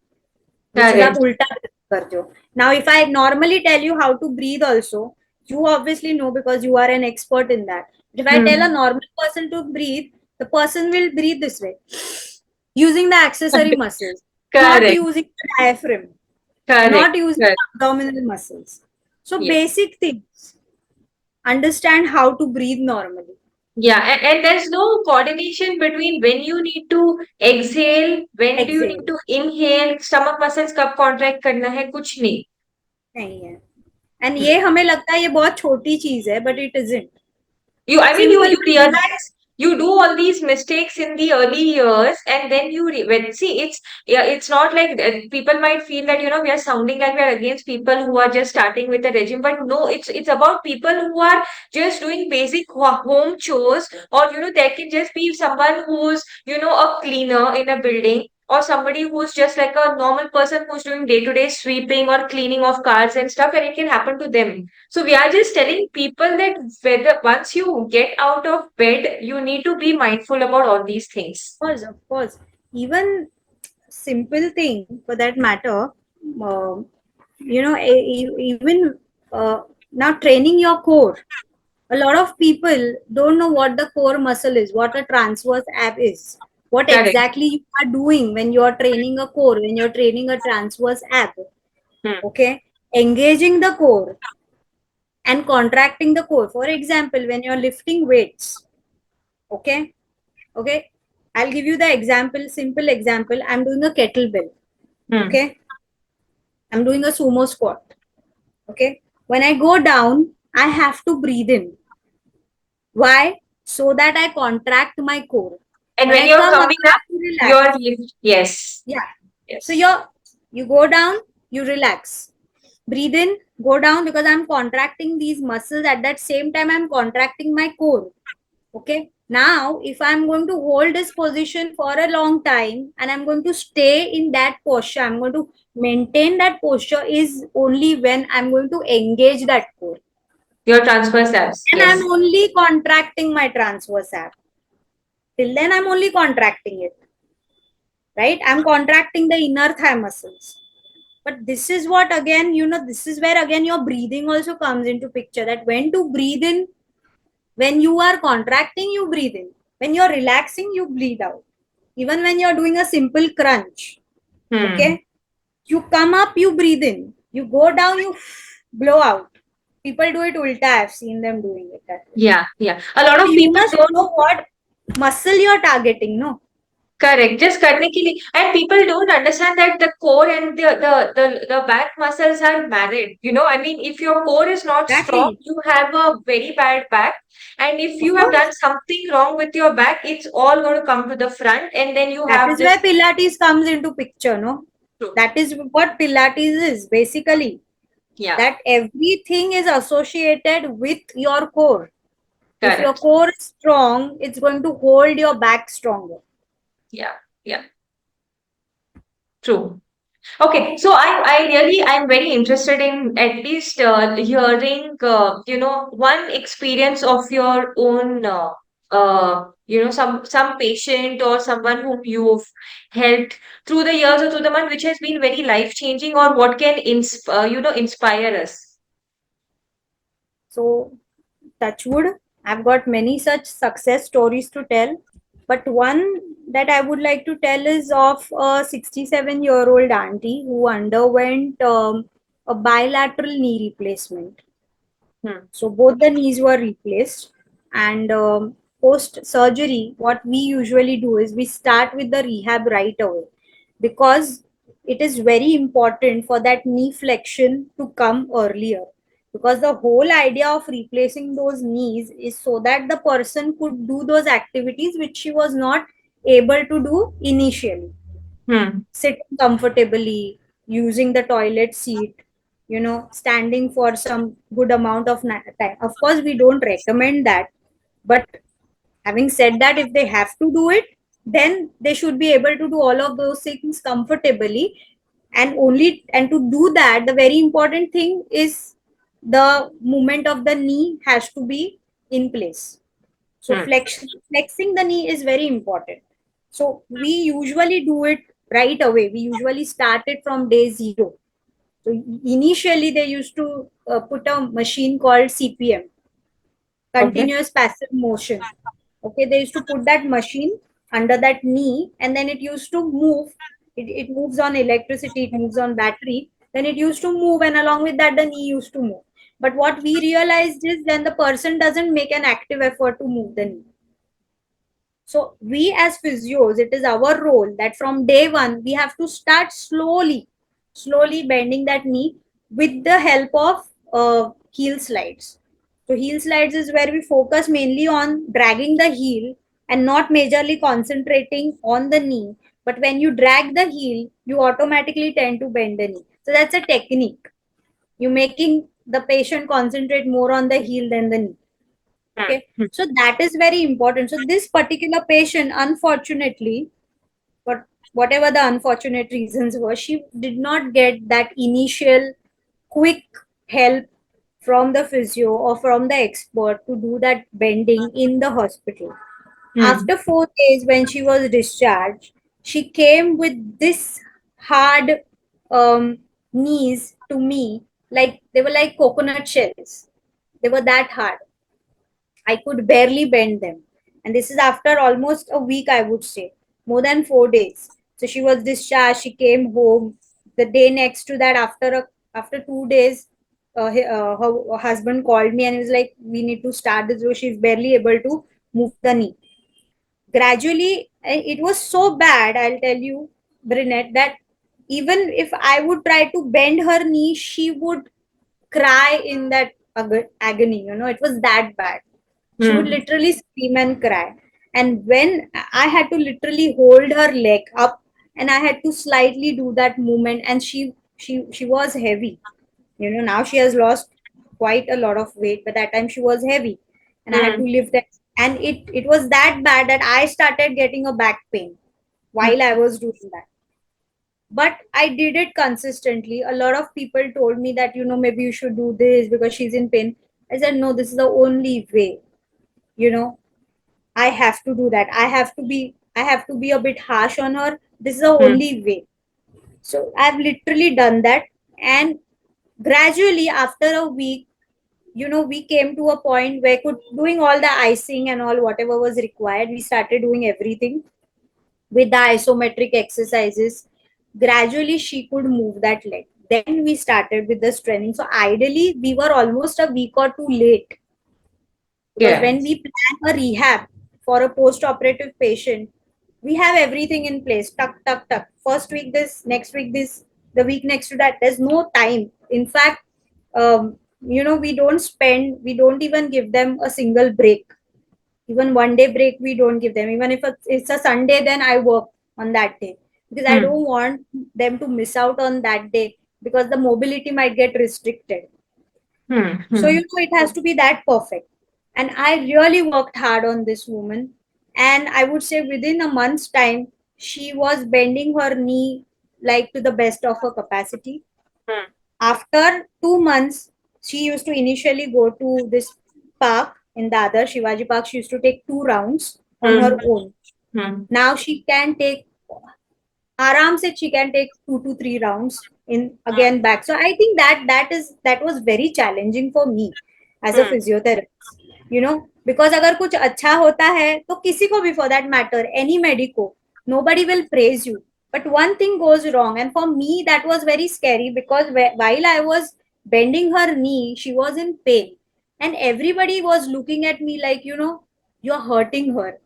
which is आप Correct. उल्टा करते हो. Now, if I normally tell you how to breathe also, you obviously know because you are an expert in that. But if I tell a Hmm. normal person to breathe, the person will breathe this way, using the accessory muscles, not Correct. using the diaphragm, Correct. not using Correct. the abdominal muscles. So Yeah. basic things. Understand how to breathe normally. Yeah, and there's no coordination between when you need to exhale, when do you need Exhale. to inhale, stomach muscles कब contract करना है, कुछ नहीं. नहीं है. And ये हमें लगता है ये बहुत छोटी चीज है, but it isn't. I mean, simple you breathing. realize you do all these mistakes in the early years, and then when see it's not like people might feel that we are sounding like we are against people who are just starting with a regime, but no, it's about people who are just doing basic home chores, or there can just be someone who's a cleaner in a building, or somebody who's just like a normal person who's doing day-to-day sweeping or cleaning of cars and stuff, and it can happen to them. So we are just telling people that whether once you get out of bed, you need to be mindful about all these things. Of course. Even simple thing for that matter, um, even now training your core. A lot of people don't know what the core muscle is, what a transverse ab is, what Correct. exactly you are doing when you are training a core, when you're training a transverse ab. Hmm. Okay, engaging the core and contracting the core. For example, when you're lifting weights, okay, okay, I'll give you the example, simple example. I'm doing a kettlebell, Hmm. okay, I'm doing a sumo squat, okay. When I go down, I have to breathe in. Why? So that I contract my core. And When when I you're come up, coming I up, have to you're relax. yes, Yeah. So yes. you go down, you relax. Breathe in, go down, because I'm contracting these muscles. At that same time, I'm contracting my core. Okay. Now, if I'm going to hold this position for a long time and I'm going to stay in that posture, I'm going to maintain that posture is only when I'm going to engage that core. Your transverse abs. And Yes. I'm only contracting my transverse ab. Till then, I'm only contracting it, right? I'm contracting the inner thigh muscles. But this is what again, this is where again your breathing also comes into picture. That when to breathe in, when you are contracting, you breathe in. When you're relaxing, you breathe out. Even when you're doing a simple crunch, Hmm. okay? You come up, you breathe in. You go down, you blow out. People do it ulta. I've seen them doing it that way. Yeah, yeah. A lot So of you people must don't. know what muscle you're targeting, no? Correct. Just करने के लिए, and people don't understand that the core and the back muscles are married. I mean, if your core is not strong, Exactly. you have a very bad back. And if Of you have done course. something wrong with your back, it's all going to come to the front, and then you That have is where this. Pilates comes into picture, no? True. That is what Pilates is basically. Yeah, That everything is associated with your core. If your correct. core is strong, it's going to hold your back stronger. Yeah, yeah, true. Okay, so I'm very interested in at least hearing, one experience of your own, some patient or someone whom you've helped through the years or through the month, which has been very life changing, or what can inspire us. So, touch wood, I've got many such success stories to tell. But one that I would like to tell is of a 67-year-old auntie who underwent a bilateral knee replacement. Hmm. So both the knees were replaced, and post surgery, what we usually do is we start with the rehab right away, because it is very important for that knee flexion to come earlier. Because the whole idea of replacing those knees is so that the person could do those activities which she was not able to do initially, Hmm. sitting comfortably, using the toilet seat, standing for some good amount of time. Of course, we don't recommend that, but having said that, if they have to do it, then they should be able to do all of those things comfortably. And to do that, the very important thing is the movement of the knee has to be in place. So Hmm. flexing the knee is very important. So we usually do it right away. We usually start it from day zero. So initially they used to put a machine called CPM, Okay. continuous passive motion. Okay, they used to put that machine under that knee, and then it used to move. It moves on electricity, it moves on battery. Then it used to move, and along with that, the knee used to move. But what we realized is then the person doesn't make an active effort to move the knee. So we as physios, it is our role that from day one we have to start slowly bending that knee with the help of heel slides. So heel slides is where we focus mainly on dragging the heel and not majorly concentrating on the knee. But when you drag the heel, you automatically tend to bend the knee. So that's a technique. You're making the patient concentrate more on the heel than the knee. Hmm. Okay, Hmm. so that is very important. So this particular patient, unfortunately, but whatever the unfortunate reasons were, she did not get that initial quick help from the physio or from the expert to do that bending in the hospital. Hmm. After 4 days, when she was discharged, she came with this hard knees to me, like they were like coconut shells. They were that hard. I could barely bend them. And this is after almost a week, I would say, more than 4 days. So she was discharged. She came home. The day next to that, after 2 days, her husband called me and he was like, "We need to start this." So she's barely able to move the knee. Gradually, it was so bad. I'll tell you, Brinette, that even if I would try to bend her knee, she would cry in that agony. It was that bad. She would Hmm. literally scream and cry. And when I had to literally hold her leg up and I had to slightly do that movement, and she was heavy. Now she has lost quite a lot of weight, but that time she was heavy and I had Hmm. to lift that. And it was that bad that I started getting a back pain Hmm. while I was doing that. But I did it consistently. A lot of people told me that, maybe you should do this because she's in pain. I said, no, this is the only way. You know, I have to do that. I have to be a bit harsh on her. This is the Hmm. only way. So I've literally done that. And gradually, after a week, we came to a point where could doing all the icing and all whatever was required. We started doing everything with the isometric exercises. Gradually, she could move that leg. Then we started with the strengthening. So ideally, we were almost a week or two late, because Yeah. when we plan a rehab for a post-operative patient, we have everything in place. Tuck, tuck, tuck. First week this, next week this, the week next to that. There's no time. In fact, we don't even give them a single break. Even one day break, we don't give them. Even if it's a Sunday, then I work on that day, because I Hmm. don't want them to miss out on that day, because the mobility might get restricted. Hmm. So, Hmm. it has to be that perfect. And I really worked hard on this woman. And I would say within a month's time, she was bending her knee like to the best of her capacity. Hmm. After 2 months, she used to initially go to this park in Dadar, Shivaji Park. She used to take 2 rounds on Hmm. her own. Hmm. Now she can take Aram said she can take 2 to 3 rounds in again back. So I think that was very challenging for me as a Hmm. physiotherapist. Because अगर कुछ अच्छा होता है तो किसी को भी for that matter any medico, nobody will praise you. But one thing goes wrong, and for me that was very scary, because while I was bending her knee, she was in pain, and everybody was looking at me like, you're hurting her.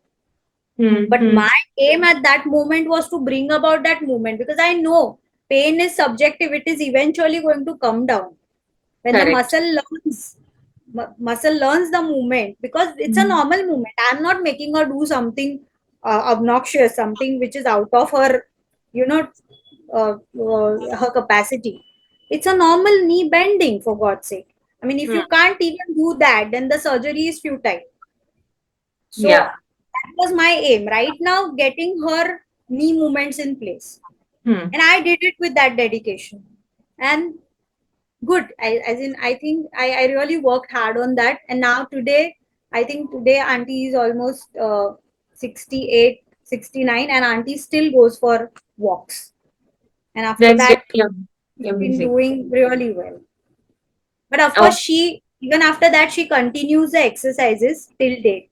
Hmm. But Hmm. my aim at that moment was to bring about that movement, because I know pain is subjective. It is eventually going to come down when the Correct. muscle learns the movement, because it's a Hmm. normal movement. I'm not making her do something obnoxious, something which is out of her, you know, her capacity. It's a normal knee bending, for God's sake. I mean, if Hmm. you can't even do that, then the surgery is futile. Yeah. So that was my aim. Right now, getting her knee movements in place. Hmm. And I did it with that dedication. And good. I think I really worked hard on that. And now today, I think today auntie is almost 68, 69, and auntie still goes for walks. And after That's that, really she's been amazing. doing really well. But of Oh, course, she even after that she continues the exercises till date.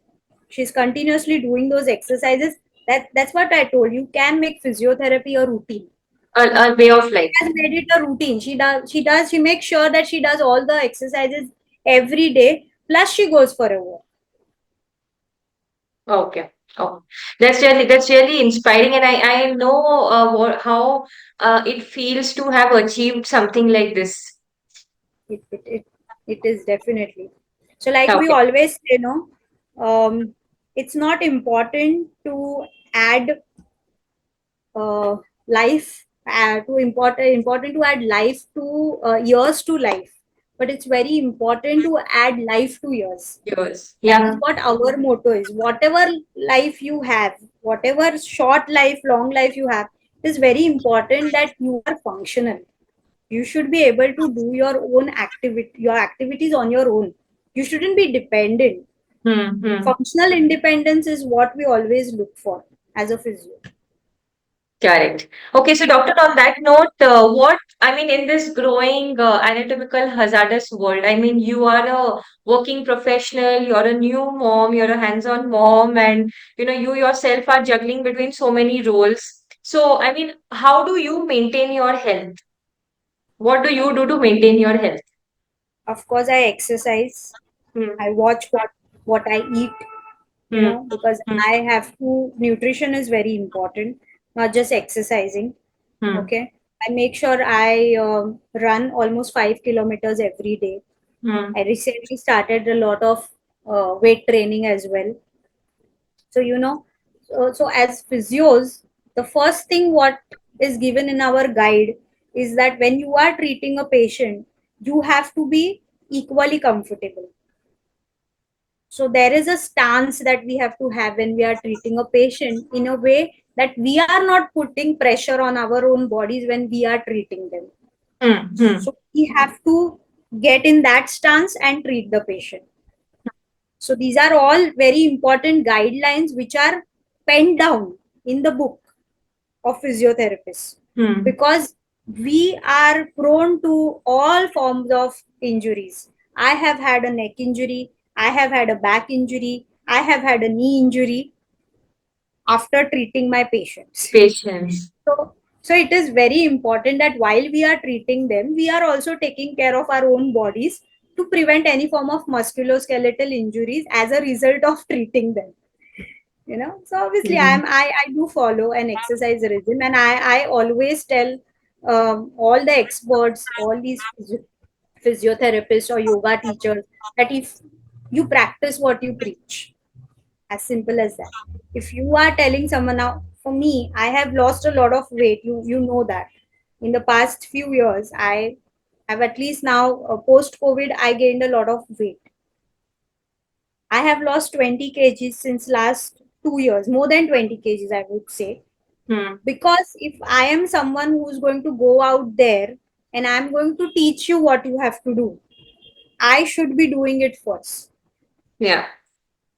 She's continuously doing those exercises. That's what I told you. Can make physiotherapy a routine. a way of life. She has made it a routine. She makes sure that she does all the exercises every day. Plus, she goes for a walk. Okay. Oh, that's really inspiring, and I know how it feels to have achieved something like this. It is definitely. So, like we Okay. always say, it's not important to add life to important to add life to years to life, but it's very important to add life to years. Yours. That Yeah. is what our motto is. Whatever life you have, whatever short life, long life you have, it is very important that you are functional. You should be able to do your activities on your own. You shouldn't be dependent. Hmm. Hmm. Functional independence is what we always look for as a physio. Correct. Okay, so doctor, on that note, what I mean in this growing anatomical hazardous world, I mean you are a working professional, you're a new mom, you're a hands-on mom, and you yourself are juggling between so many roles. So I mean, how do you maintain your health? What do you do to maintain your health? Of course, I exercise. Hmm. I watch what I eat, Hmm. because Hmm. I have to. Nutrition is very important, not just exercising. Hmm. Okay, I make sure I run almost 5 kilometers every day. Hmm. I recently started a lot of weight training as well. So so as physios, the first thing what is given in our guide is that when you are treating a patient, you have to be equally comfortable. So there is a stance that we have to have when we are treating a patient, in a way that we are not putting pressure on our own bodies when we are treating them. Hmm. So we have to get in that stance and treat the patient. So these are all very important guidelines which are penned down in the book of physiotherapists, Hmm. because we are prone to all forms of injuries. I have had a neck injury, I have had a back injury, I have had a knee injury after treating my patients. Patience. So it is very important that while we are treating them, we are also taking care of our own bodies to prevent any form of musculoskeletal injuries as a result of treating them. So obviously Hmm. I do follow an exercise regime, and I always tell all the experts, all these physiotherapists or yoga teachers, that if you practice what you preach, as simple as that. If you are telling someone, now for me, I have lost a lot of weight, you know that in the past few years I have, at least now, post covid, I gained a lot of weight. I have lost 20 kgs since last 2 years, more than 20 kgs, I would say. Hmm. Because if I am someone who's going to go out there and I'm going to teach you what you have to do, I should be doing it first. Yeah.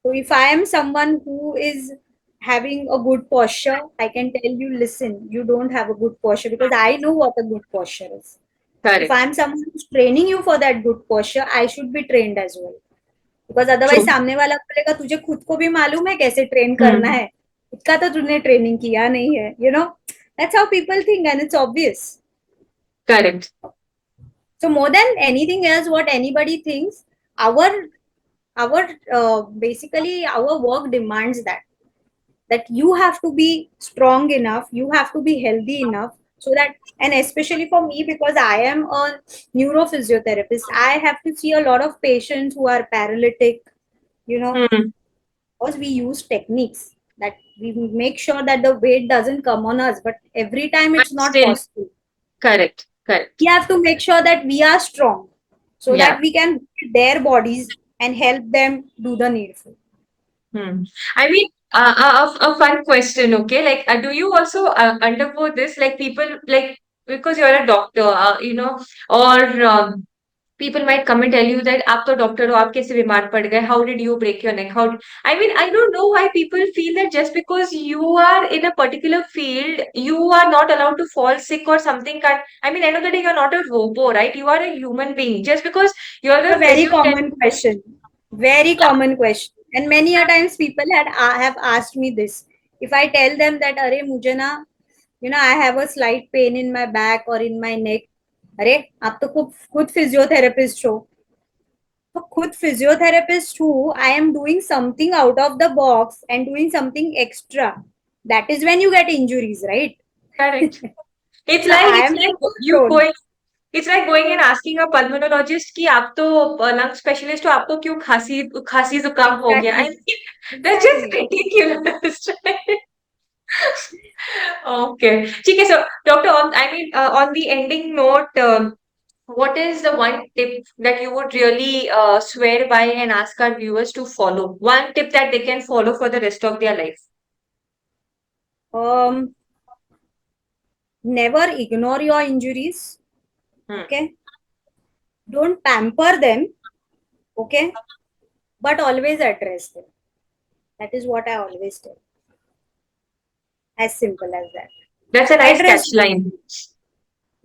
So if I am someone who is having a good posture, I can tell you, listen, you don't have a good posture, because I know what a good posture is. If I Correct. am someone who's training you for that good posture, I should be trained as well. Because otherwise True. सामने वाला बोलेगा, तुझे खुद को भी मालूम है कैसे ट्रेन करना Hmm. है, इसका तो तूने ट्रेनिंग किया नहीं है. That's how people think, and it's obvious. Correct. So more than anything else, what anybody thinks, our our basically our work demands that you have to be strong enough, you have to be healthy enough, so that, and especially for me, because I am a neurophysiotherapist, I have to see a lot of patients who are paralytic, you know Hmm. because we use techniques that we make sure that the weight doesn't come on us, but every time But it's not still, possible. correct. Correct. We have to make sure that we are strong, so Yeah. that we can build their bodies and help them do the needful. Hmm. I mean, a fun question, okay? Like, do you also undergo this? Like, people, like, because you're a doctor, or people might come and tell you that आप तो doctor हो, आप कैसे बीमार पड़ गए? How did you break your neck? I mean, I don't know why people feel that just because you are in a particular field, you are not allowed to fall sick or something. I mean, end of the day, you're not a robo, right? You are a human being. Just because you're A a very physiotherapist. common question. Very Yeah, common question. And many a times people have asked me this. If I tell them that, अरे मुझे ना, I have a slight pain in my back or in my neck. अरे आप तो खुद खुद physiotherapist हो. तो खुद फिजियोथेरेपिस्ट हूँ, I am doing something out of the box and doing something extra. That is when you get injuries, right? correct. So I It's am like not you prone. going. It's like going and asking a pulmonologist कि आप तो lung specialist हो, आपको क्यों खांसी खांसी जुकाम हो गया? I Exactly. mean, that's just Exactly. ridiculous, right? Okay. ठीक है. So, doctor, on the ending note, what is the one tip that you would really swear by and ask our viewers to follow? One tip that they can follow for the rest of their life. Um, Never ignore your injuries. Hmm. Okay. Don't pamper them. Okay. But always address them. That is what I always tell. As simple as that. That's a nice catch Address your line. injuries.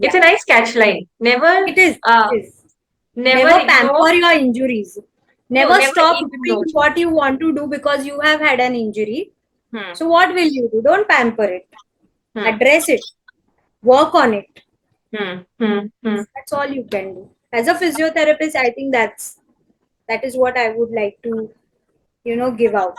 It's Yeah. a nice catch line. It is. Uh, It is. never Never ignore. pamper your injuries. No, Never never stop ignore. doing what you want to do because you have had an injury. Hmm. So what will you do? Don't pamper it. Hmm. Address it. Work on it. Hmm. Hmm. Hmm. That's all you can do. As a physiotherapist, I think that is what I would like to, give out.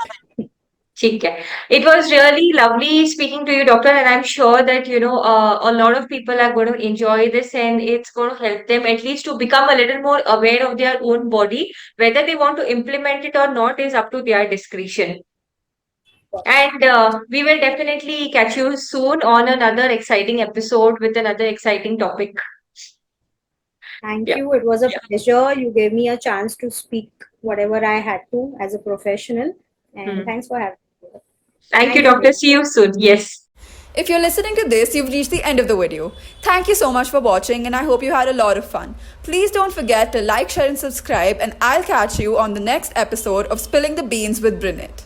ठीक है. It was really lovely speaking to you, doctor, and I'm sure that a lot of people are going to enjoy this, and it's going to help them at least to become a little more aware of their own body. Whether they want to implement it or not is up to their discretion. And we will definitely catch you soon on another exciting episode with another exciting topic. Thank Yeah. you. It was a pleasure. You gave me a chance to speak. whatever I had to as a professional. And Hmm. thanks for having me. Thank you, Thank you, doctor. Priya. See you soon. Yes. If you're listening to this, you've reached the end of the video. Thank you so much for watching and I hope you had a lot of fun. Please don't forget to like, share and subscribe and I'll catch you on the next episode of Spilling the Beans with Brinit.